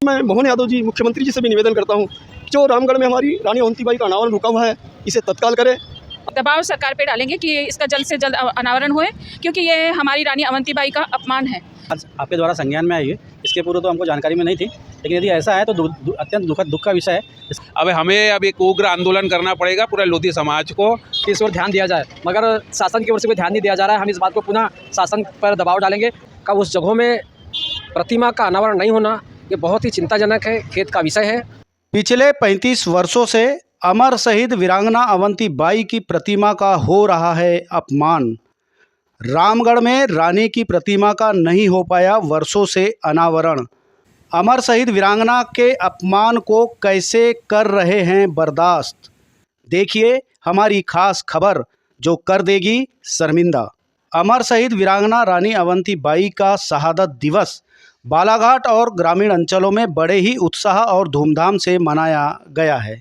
मैं मोहन यादव जी मुख्यमंत्री जी से भी निवेदन करता हूँ जो रामगढ़ में हमारी रानी अवंतीबाई का अनावरण रुका हुआ है इसे तत्काल करें। दबाव सरकार पे डालेंगे कि इसका जल्द से जल्द अनावरण होए, क्योंकि ये हमारी रानी अवंतीबाई का अपमान है। आज आपके द्वारा संज्ञान में आई है, इसके पूर्व तो हमको जानकारी में नहीं थी, लेकिन यदि ऐसा है तो अत्यंत दुख का विषय है। अब हमें अब एक उग्र आंदोलन करना पड़ेगा पूरे लोधी समाज को, इस ओर ध्यान दिया जाए, मगर शासन की ओर से कोई ध्यान नहीं दिया जा रहा है। हम इस बात को पुनः शासन पर दबाव डालेंगे का उस जगहों में प्रतिमा का अनावरण नहीं होना ये बहुत ही चिंताजनक है, खेद का विषय है। पिछले 35 वर्षों से अमर शहीद वीरांगना अवंतीबाई की प्रतिमा का हो रहा है अपमान। रामगढ़ में रानी की प्रतिमा का नहीं हो पाया वर्षों से अनावरण। अमर शहीद वीरांगना के अपमान को कैसे कर रहे हैं बर्दाश्त, देखिए हमारी खास खबर जो कर देगी शर्मिंदा। अमर शहीद वीरांगना रानी अवंतीबाई का शहादत दिवस बालाघाट और ग्रामीण अंचलों में बड़े ही उत्साह और धूमधाम से मनाया गया है।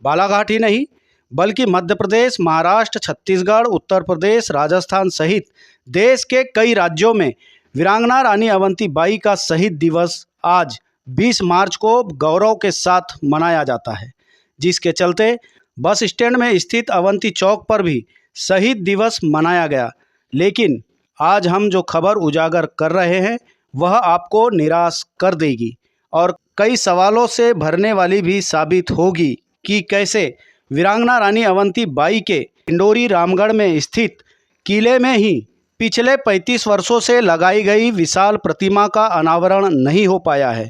बालाघाट ही नहीं बल्कि मध्य प्रदेश, महाराष्ट्र, छत्तीसगढ़, उत्तर प्रदेश, राजस्थान सहित देश के कई राज्यों में वीरांगना रानी अवंतीबाई का शहीद दिवस आज 20 मार्च को गौरव के साथ मनाया जाता है, जिसके चलते बस स्टैंड में स्थित अवंती चौक पर भी शहीद दिवस मनाया गया। लेकिन आज हम जो खबर उजागर कर रहे हैं वह आपको निराश कर देगी और कई सवालों से भरने वाली भी साबित होगी कि कैसे वीरांगना रानी अवंतीबाई के डिंडोरी रामगढ़ में स्थित किले में ही पिछले 35 वर्षों से लगाई गई विशाल प्रतिमा का अनावरण नहीं हो पाया है।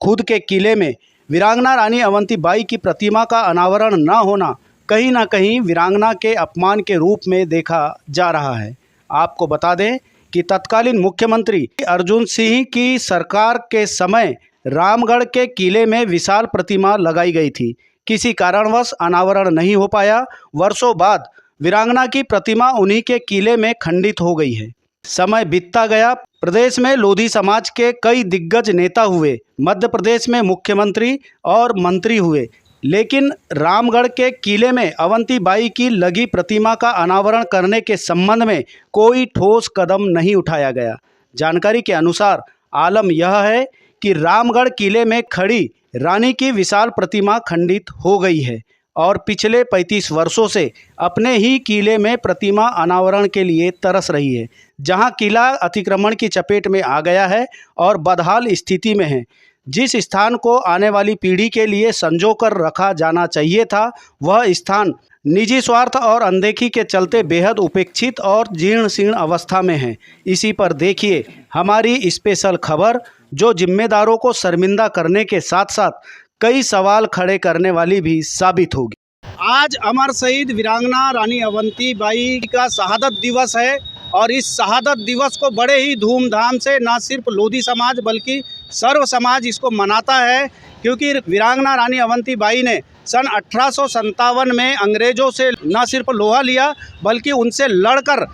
खुद के किले में वीरांगना रानी अवंतीबाई की प्रतिमा का अनावरण न होना कहीं ना कहीं वीरांगना के अपमान के रूप में देखा जा रहा है। आपको बता दें कि तत्कालीन मुख्यमंत्री अर्जुन सिंह की सरकार के समय रामगढ़ के किले में विशाल प्रतिमा लगाई गई थी। किसी कारणवश अनावरण नहीं हो पाया। वर्षों बाद वीरांगना की प्रतिमा उन्हीं के किले में खंडित हो गई है। समय बीतता गया, प्रदेश में लोधी समाज के कई दिग्गज नेता हुए, मध्य प्रदेश में मुख्यमंत्री और मंत्री हुए, लेकिन रामगढ़ के किले में अवंतीबाई की लगी प्रतिमा का अनावरण करने के संबंध में कोई ठोस कदम नहीं उठाया गया। जानकारी के अनुसार आलम यह है कि रामगढ़ किले में खड़ी रानी की विशाल प्रतिमा खंडित हो गई है और पिछले 35 वर्षों से अपने ही किले में प्रतिमा अनावरण के लिए तरस रही है, जहां किला अतिक्रमण की चपेट में आ गया है और बदहाल स्थिति में है। जिस स्थान को आने वाली पीढ़ी के लिए संजो कर रखा जाना चाहिए था, वह स्थान निजी स्वार्थ और अनदेखी के चलते बेहद उपेक्षित और जीर्ण शीर्ण अवस्था में है। इसी पर देखिए हमारी स्पेशल खबर जो जिम्मेदारों को शर्मिंदा करने के साथ साथ कई सवाल खड़े करने वाली भी साबित होगी। आज अमर शहीद वीरांगना रानी अवंतीबाई का शहादत दिवस है और इस शहादत दिवस को बड़े ही धूमधाम से न सिर्फ लोधी समाज बल्कि सर्व समाज इसको मनाता है, क्योंकि वीरांगना रानी अवंतीबाई ने सन 1857 में अंग्रेजों से न सिर्फ लोहा लिया बल्कि उनसे लड़कर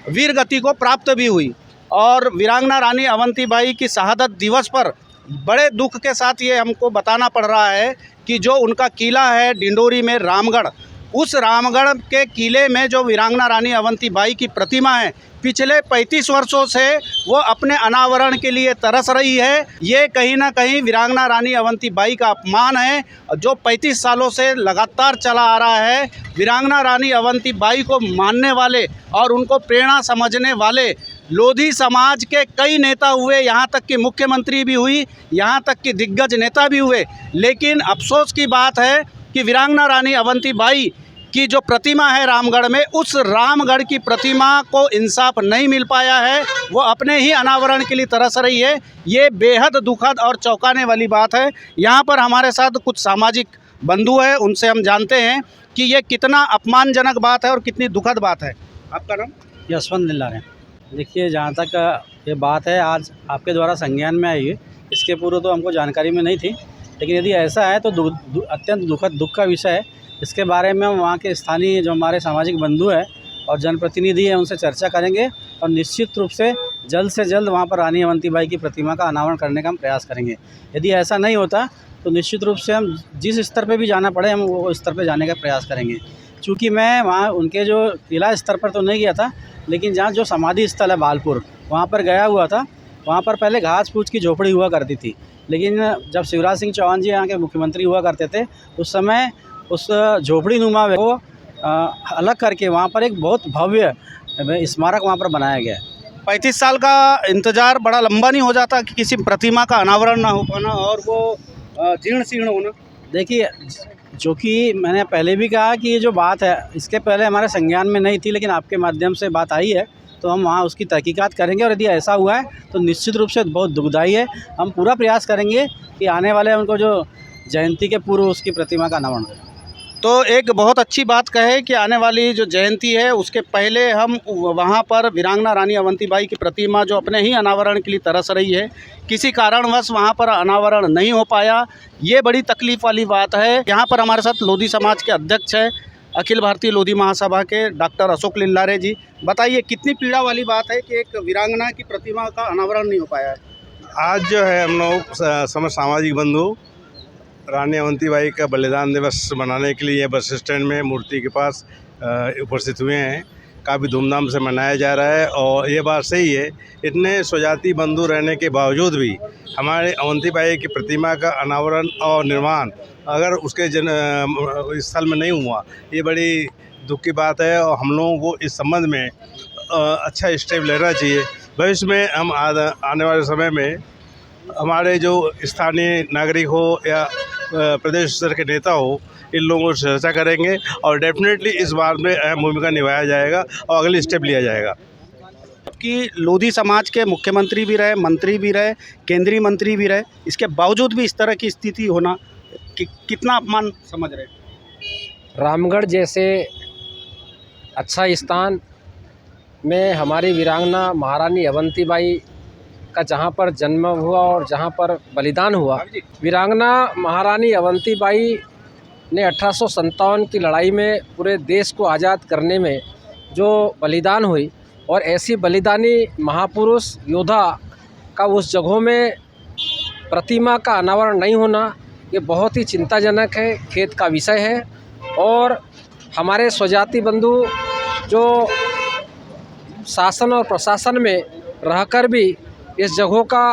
वीर गति को प्राप्त भी हुई। और वीरांगना रानी अवंतीबाई की शहादत दिवस पर बड़े दुख के साथ ये हमको बताना पड़ रहा है कि जो उनका किला है डिंडोरी में रामगढ़, उस रामगढ़ के किले में जो वीरांगना रानी अवंतीबाई की प्रतिमा है, पिछले 35 वर्षों से वो अपने अनावरण के लिए तरस रही है। ये कहीं ना कहीं वीरांगना रानी अवंतीबाई का अपमान है जो 35 सालों से लगातार चला आ रहा है। वीरांगना रानी अवंतीबाई को मानने वाले और उनको प्रेरणा समझने वाले लोधी समाज के कई नेता हुए, यहाँ तक कि मुख्यमंत्री भी हुई, यहाँ तक कि दिग्गज नेता भी हुए, लेकिन अफसोस की बात है कि वीरांगना रानी अवंतीबाई की जो प्रतिमा है रामगढ़ में, उस रामगढ़ की प्रतिमा को इंसाफ नहीं मिल पाया है। वो अपने ही अनावरण के लिए तरस रही है। ये बेहद दुखद और चौंकाने वाली बात है। यहाँ पर हमारे साथ कुछ सामाजिक बंधु हैं, उनसे हम जानते हैं कि ये कितना अपमानजनक बात है और कितनी दुखद बात है। आपका नाम? यशवंत निल्लारे। देखिए, जहाँ तक ये बात है आज आपके द्वारा संज्ञान में आई है, इसके पूर्व तो हमको जानकारी में नहीं थी, लेकिन यदि ऐसा है तो अत्यंत दुख का विषय है। इसके बारे में हम वहाँ के स्थानीय जो हमारे सामाजिक बंधु हैं और जनप्रतिनिधि हैं उनसे चर्चा करेंगे और निश्चित रूप से जल्द वहाँ पर रानी अवंतीबाई की प्रतिमा का अनावरण करने का हम प्रयास करेंगे। यदि ऐसा नहीं होता तो निश्चित रूप से हम जिस स्तर पे भी जाना पड़े हम वो स्तर पे जाने का प्रयास करेंगे। चूँकि मैं वहाँ उनके जो किला स्तर पर तो नहीं गया था, लेकिन जहाँ जो समाधि स्थल है बालपुर, वहाँ पर गया हुआ था। वहाँ पर पहले घास फूस की झोपड़ी हुआ करती थी, लेकिन जब शिवराज सिंह चौहान जी यहाँ के मुख्यमंत्री हुआ करते थे उस समय उस झोपड़ी नुमा को अलग करके वहाँ पर एक बहुत भव्य स्मारक वहाँ पर बनाया गया है। 35 साल का इंतज़ार बड़ा लंबा नहीं हो जाता कि किसी प्रतिमा का अनावरण ना हो पाना और वो जीर्ण शीर्ण होना? देखिए, जो कि मैंने पहले भी कहा कि ये जो बात है इसके पहले हमारे संज्ञान में नहीं थी, लेकिन आपके माध्यम से बात आई है तो हम वहाँ उसकी तहकीकात करेंगे और यदि ऐसा हुआ है तो निश्चित रूप से बहुत दुखदाई है। हम पूरा प्रयास करेंगे कि आने वाले उनको जो जयंती के पूर्व उसकी प्रतिमा का अनावरण हो। तो एक बहुत अच्छी बात कहे कि आने वाली जो जयंती है उसके पहले हम वहाँ पर वीरांगना रानी अवंतीबाई की प्रतिमा जो अपने ही अनावरण के लिए तरस रही है, किसी कारणवश वहाँ पर अनावरण नहीं हो पाया, ये बड़ी तकलीफ़ वाली बात है। यहाँ पर हमारे साथ लोधी समाज के अध्यक्ष है अखिल भारतीय लोधी महासभा के डॉक्टर अशोक लिल्लारे जी। बताइए कितनी पीड़ा वाली बात है कि एक वीरांगना की प्रतिमा का अनावरण नहीं हो पाया है? आज जो है हम लोग समस्त सामाजिक बंधु रानी अवंतीबाई का बलिदान दिवस मनाने के लिए बस स्टैंड में मूर्ति के पास उपस्थित हुए हैं। काफ़ी धूमधाम से मनाया जा रहा है और ये बात सही है, इतने स्वजाति बंधु रहने के बावजूद भी हमारे अवंतीबाई की प्रतिमा का अनावरण और निर्माण अगर उसके स्थल में नहीं हुआ, ये बड़ी दुख की बात है और हम लोगों को इस संबंध में अच्छा स्टेप लेना चाहिए। भविष्य में हम आने वाले समय में हमारे जो स्थानीय नागरिक हो या प्रदेश स्तर के नेता हो, इन लोगों से चर्चा करेंगे और डेफिनेटली इस बात में अहम भूमिका निभाया जाएगा और अगले स्टेप लिया जाएगा। कि लोधी समाज के मुख्यमंत्री भी रहे, मंत्री भी रहे, केंद्रीय मंत्री भी रहे, इसके बावजूद भी इस तरह की स्थिति होना कितना अपमान समझ रहे? रामगढ़ जैसे अच्छा स्थान में हमारी वीरांगना महारानी अवंतीबाई का जहाँ पर जन्म हुआ और जहाँ पर बलिदान हुआ, वीरांगना महारानी अवंतीबाई ने 1857 की लड़ाई में पूरे देश को आज़ाद करने में जो बलिदान हुई और ऐसी बलिदानी महापुरुष योद्धा का उस जगहों में प्रतिमा का अनावरण नहीं होना, ये बहुत ही चिंताजनक है, खेद का विषय है। और हमारे स्वजाति बंधु जो शासन और प्रशासन में रहकर भी इस जगहों का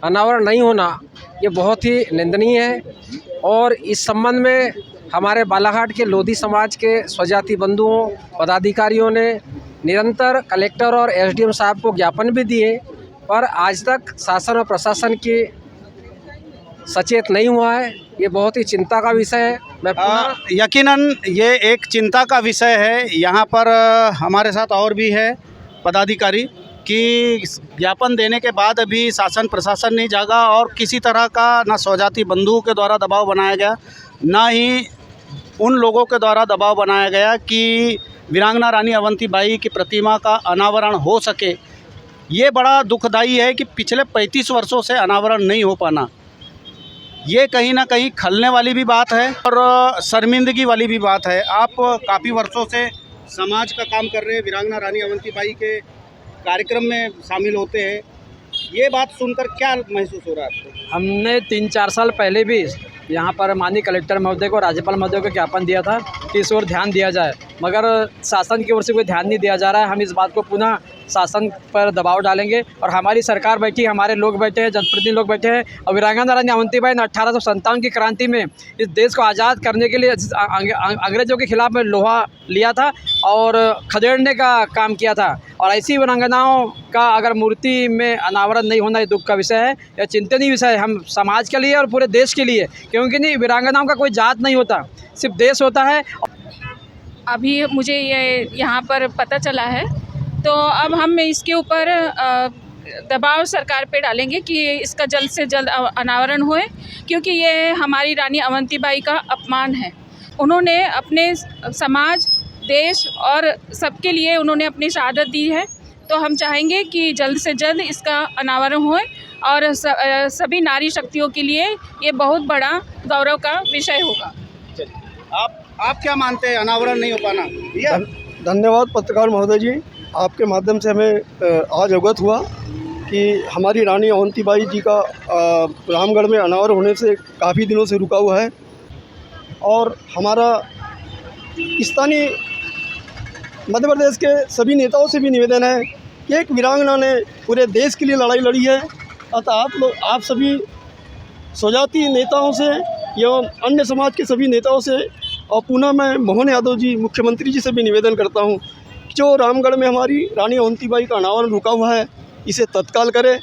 अनावरण नहीं होना, ये बहुत ही निंदनीय है। और इस संबंध में हमारे बालाघाट के लोधी समाज के स्वजाति बंधुओं पदाधिकारियों ने निरंतर कलेक्टर और एसडीएम साहब को ज्ञापन भी दिए, पर आज तक शासन और प्रशासन की सचेत नहीं हुआ है। ये बहुत ही चिंता का विषय है। मैं यकीनन ये एक चिंता का विषय है। यहाँ पर हमारे साथ और भी है पदाधिकारी कि ज्ञापन देने के बाद भी शासन प्रशासन नहीं जागा और किसी तरह का ना स्वजाति बंधुओं के द्वारा दबाव बनाया गया, ना ही उन लोगों के द्वारा दबाव बनाया गया कि वीरांगना रानी अवंतीबाई की प्रतिमा का अनावरण हो सके। ये बड़ा दुखदाई है कि पिछले 35 वर्षों से अनावरण नहीं हो पाना, ये कहीं ना कहीं खलने वाली भी बात है और शर्मिंदगी वाली भी बात है। आप काफ़ी वर्षों से समाज का काम कर रहे हैं, वीरांगना रानी अवंतीबाई के कार्यक्रम में शामिल होते हैं, ये बात सुनकर क्या महसूस हो रहा है आपको? हमने 3-4 साल पहले भी यहाँ पर माननीय कलेक्टर महोदय को, राज्यपाल महोदय को ज्ञापन दिया था कि इस ओर ध्यान दिया जाए, मगर शासन की ओर से कोई ध्यान नहीं दिया जा रहा है। हम इस बात को पुनः शासन पर दबाव डालेंगे और हमारी सरकार बैठी, हमारे लोग बैठे हैं, जनप्रतिनिधि लोग बैठे हैं और वीरांगना रानी अवंतीबाई ने 1857 की क्रांति में इस देश को आज़ाद करने के लिए अंग्रेज़ों के खिलाफ में लोहा लिया था और खदेड़ने का काम किया था। और ऐसी वीरांगनाओं का अगर मूर्ति में अनावरण नहीं होना, ये दुख का विषय है, यह चिंतनीय विषय है हम समाज के लिए और पूरे देश के लिए, क्योंकि नहीं वीरांगनाओं का कोई जात नहीं होता, सिर्फ देश होता है। अभी मुझे ये यहाँ पर पता चला है, तो अब हम इसके ऊपर दबाव सरकार पे डालेंगे कि इसका जल्द से जल्द अनावरण होए, क्योंकि ये हमारी रानी अवंतीबाई का अपमान है। उन्होंने अपने समाज, देश और सबके लिए उन्होंने अपनी शहादत दी है, तो हम चाहेंगे कि जल्द से जल्द इसका अनावरण होए और सभी नारी शक्तियों के लिए ये बहुत बड़ा गौरव का विषय होगा। आप क्या मानते हैं, अनावरण नहीं हो पाना? धन्यवाद पत्रकार महोदय जी, आपके माध्यम से हमें आज अवगत हुआ कि हमारी रानी अवंतीबाई जी का रामगढ़ में अनावरण होने से काफ़ी दिनों से रुका हुआ है और हमारा स्थानीय मध्य प्रदेश के सभी नेताओं से भी निवेदन है कि एक वीरांगना ने पूरे देश के लिए लड़ाई लड़ी है, अतः आप सभी स्वजाति नेताओं से एवं अन्य समाज के सभी नेताओं से और पुनः मैं मोहन यादव जी मुख्यमंत्री जी से भी निवेदन करता हूँ कि जो रामगढ़ में हमारी रानी अवंतीबाई का अनावरण रुका हुआ है इसे तत्काल करें,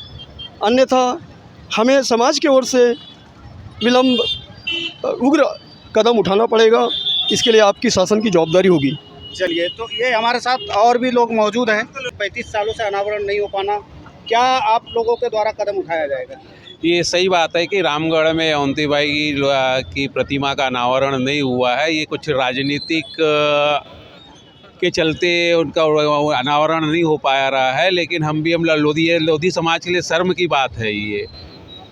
अन्यथा हमें समाज की ओर से विलंब उग्र कदम उठाना पड़ेगा। इसके लिए आपकी शासन की जवाबदारी होगी। चलिए, तो ये हमारे साथ और भी लोग मौजूद हैं। 35 सालों से अनावरण नहीं हो पाना, क्या आप लोगों के द्वारा कदम उठाया जाएगा? ये सही बात है कि रामगढ़ में अवंतीबाई की प्रतिमा का अनावरण नहीं हुआ है। ये कुछ राजनीतिक के चलते उनका अनावरण नहीं हो पाया रहा है, लेकिन हम लोधी समाज के लिए शर्म की बात है ये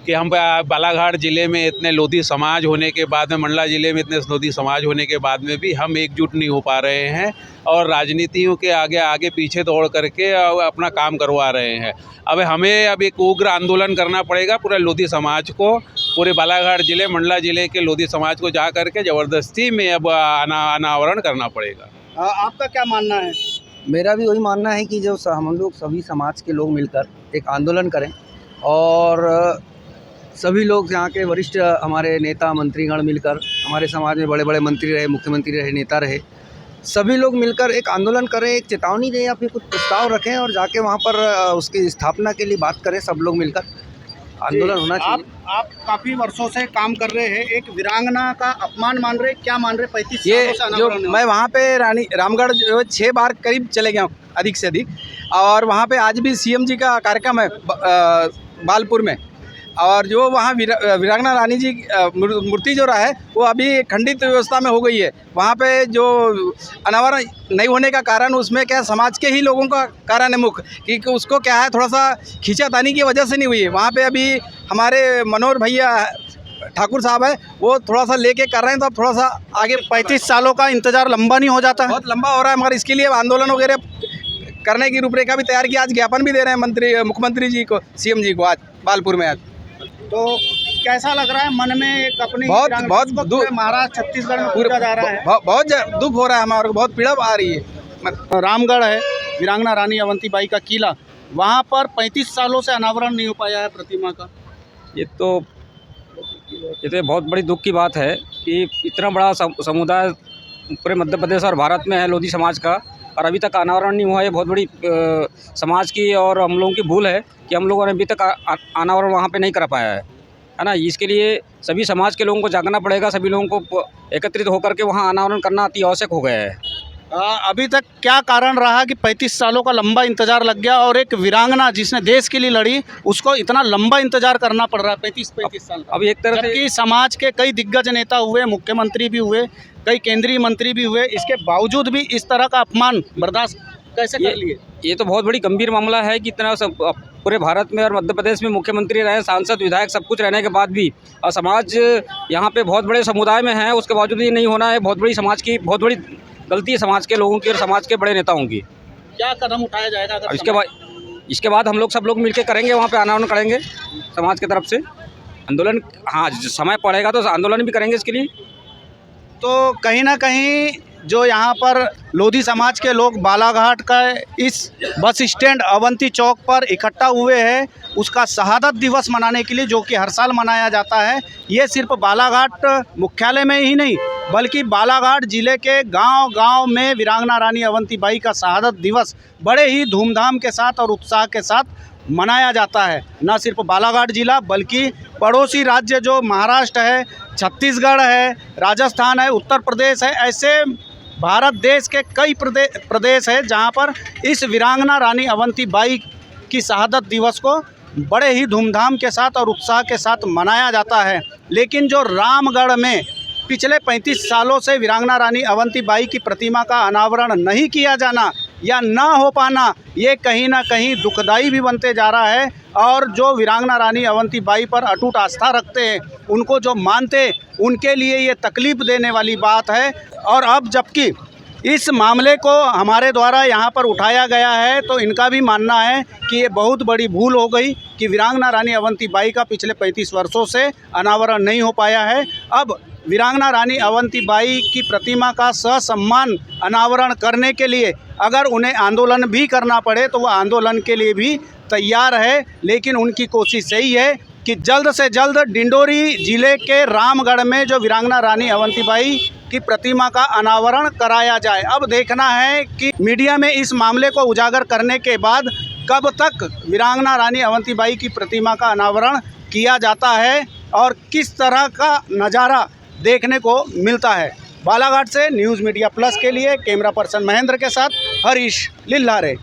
कि हम बालाघाट ज़िले में इतने लोधी समाज होने के बाद में, मंडला ज़िले में इतने लोधी समाज होने के बाद में भी हम एकजुट नहीं हो पा रहे हैं और राजनीतियों के आगे पीछे दौड़ करके अपना काम करवा रहे हैं। अब हमें एक उग्र आंदोलन करना पड़ेगा पूरे लोधी समाज को, पूरे बालाघाट ज़िले, मंडला ज़िले के लोधी समाज को जा करके ज़बरदस्ती में अब अनावरण करना पड़ेगा। आपका क्या मानना है? मेरा भी वही मानना है कि जो हम लोग सभी समाज के लोग मिलकर एक आंदोलन करें और सभी लोग यहाँ के वरिष्ठ हमारे नेता मंत्रीगण मिलकर, हमारे समाज में बड़े बड़े मंत्री रहे, मुख्यमंत्री रहे, नेता रहे, सभी लोग मिलकर एक आंदोलन करें, एक चेतावनी दें या फिर कुछ प्रस्ताव रखें और जाके वहाँ पर उसकी स्थापना के लिए बात करें। सब लोग मिलकर आंदोलन होना चाहिए। आप काफ़ी वर्षों से काम कर रहे हैं, एक वीरांगना का अपमान मान रहे, क्या मान रहे? 35 सालों से अनावरण जो मैं वहाँ पे रामगढ़ 6 बार करीब चले गया हूँ, अधिक से अधिक, और वहाँ पे आज भी सीएम जी का कार्यक्रम है बालपुर में, और जो वहाँ वीरांगना रानी जी मूर्ति जो रहा है वो अभी खंडित व्यवस्था में हो गई है। वहाँ पे जो अनावरण नहीं होने का कारण उसमें क्या समाज के ही लोगों का कारण है मुख्य, क्योंकि उसको क्या है थोड़ा सा खींचातानी की वजह से नहीं हुई है। वहाँ पे अभी हमारे मनोहर भैया ठाकुर साहब है वो थोड़ा सा लेके कर रहे हैं, तो अब थोड़ा सा आगे 35 सालों का इंतजार लंबा नहीं हो जाता है? बहुत लंबा हो रहा है, मगर इसके लिए आंदोलन वगैरह करने की रूपरेखा भी तैयार की। आज ज्ञापन भी दे रहे हैं मुख्यमंत्री जी को, सीएम जी को, आज बालपुर में। आज तो कैसा लग रहा है मन में? एक अपनी बहुत दुख, महाराष्ट्र छत्तीसगढ़ में पूजा जा रहा है, बहुत दुख हो रहा है, हमारे को बहुत पीड़ा आ रही है। रामगढ़ है, वीरांगना रानी अवंतीबाई का किला, वहाँ पर 35 सालों से अनावरण नहीं हो पाया है प्रतिमा का। ये तो बहुत बड़ी दुख की बात है कि इतना बड़ा समुदाय पूरे मध्य प्रदेश और भारत में है लोधी समाज का, और अभी तक अनावरण नहीं हुआ है। बहुत बड़ी समाज की और हम लोगों की भूल है कि हम लोगों ने अभी तक अनावरण वहाँ पे नहीं कर पाया है ना। इसके लिए सभी समाज के लोगों को जागना पड़ेगा, सभी लोगों को एकत्रित होकर के वहाँ अनावरण करना अति आवश्यक हो गया है। अभी तक क्या कारण रहा कि 35 सालों का लंबा इंतजार लग गया और एक वीरांगना जिसने देश के लिए लड़ी उसको इतना लंबा इंतजार करना पड़ रहा है 35 साल? अब एक तरह से समाज के कई दिग्गज नेता हुए, मुख्यमंत्री भी हुए, कई केंद्रीय मंत्री भी हुए, इसके बावजूद भी इस तरह का अपमान बर्दाश्त कैसे कर लिए? ये तो बहुत बड़ी गंभीर मामला है कि इतना सब पूरे भारत में और मध्य प्रदेश में मुख्यमंत्री रहे, सांसद, विधायक सब कुछ रहने के बाद भी और समाज यहाँ पे बहुत बड़े समुदाय में है, उसके बावजूद ये नहीं होना है। बहुत बड़ी समाज की बहुत बड़ी गलती है समाज के लोगों की और समाज के बड़े नेताओं की। क्या कदम उठाया जाएगा अगर इसके बाद हम लोग सब लोग मिलकर करेंगे, वहाँ पे आंदोलन करेंगे समाज की तरफ से आंदोलन। हाँ, समय पड़ेगा तो आंदोलन भी करेंगे इसके लिए। तो कहीं ना कहीं जो यहाँ पर लोधी समाज के लोग बालाघाट का इस बस स्टैंड अवंती चौक पर इकट्ठा हुए हैं उसका शहादत दिवस मनाने के लिए, जो कि हर साल मनाया जाता है। ये सिर्फ बालाघाट मुख्यालय में ही नहीं बल्कि बालाघाट ज़िले के गांव-गांव में वीरांगना रानी अवंतीबाई का शहादत दिवस बड़े ही धूमधाम के साथ और उत्साह के साथ मनाया जाता है। न सिर्फ बालाघाट ज़िला बल्कि पड़ोसी राज्य जो महाराष्ट्र है, छत्तीसगढ़ है, राजस्थान है, उत्तर प्रदेश है, ऐसे भारत देश के कई प्रदेश है जहां पर इस वीरांगना रानी अवंतीबाई की शहादत दिवस को बड़े ही धूमधाम के साथ और उत्साह के साथ मनाया जाता है। लेकिन जो रामगढ़ में पिछले 35 सालों से वीरांगना रानी अवंतीबाई की प्रतिमा का अनावरण नहीं किया जाना या ना हो पाना, ये कहीं ना कहीं दुखदाई भी बनते जा रहा है। और जो वीरांगना रानी अवंतीबाई पर अटूट आस्था रखते हैं, उनको जो मानते हैं, उनके लिए ये तकलीफ़ देने वाली बात है। और अब जबकि इस मामले को हमारे द्वारा यहाँ पर उठाया गया है तो इनका भी मानना है कि ये बहुत बड़ी भूल हो गई कि वीरांगना रानी अवंतीबाई का पिछले 35 वर्षों से अनावरण नहीं हो पाया है। अब वीरांगना रानी अवंतीबाई की प्रतिमा का ससम्मान अनावरण करने के लिए अगर उन्हें आंदोलन भी करना पड़े तो वह आंदोलन के लिए भी तैयार है। लेकिन उनकी कोशिश यही है कि जल्द से जल्द डिंडोरी जिले के रामगढ़ में जो वीरांगना रानी अवंतीबाई की प्रतिमा का अनावरण कराया जाए। अब देखना है कि मीडिया में इस मामले को उजागर करने के बाद कब तक वीरांगना रानी अवंतीबाई की प्रतिमा का अनावरण किया जाता है और किस तरह का नज़ारा देखने को मिलता है। बालाघाट से न्यूज़ मीडिया प्लस के लिए कैमरा पर्सन महेंद्र के साथ हरीश लिल्लारे।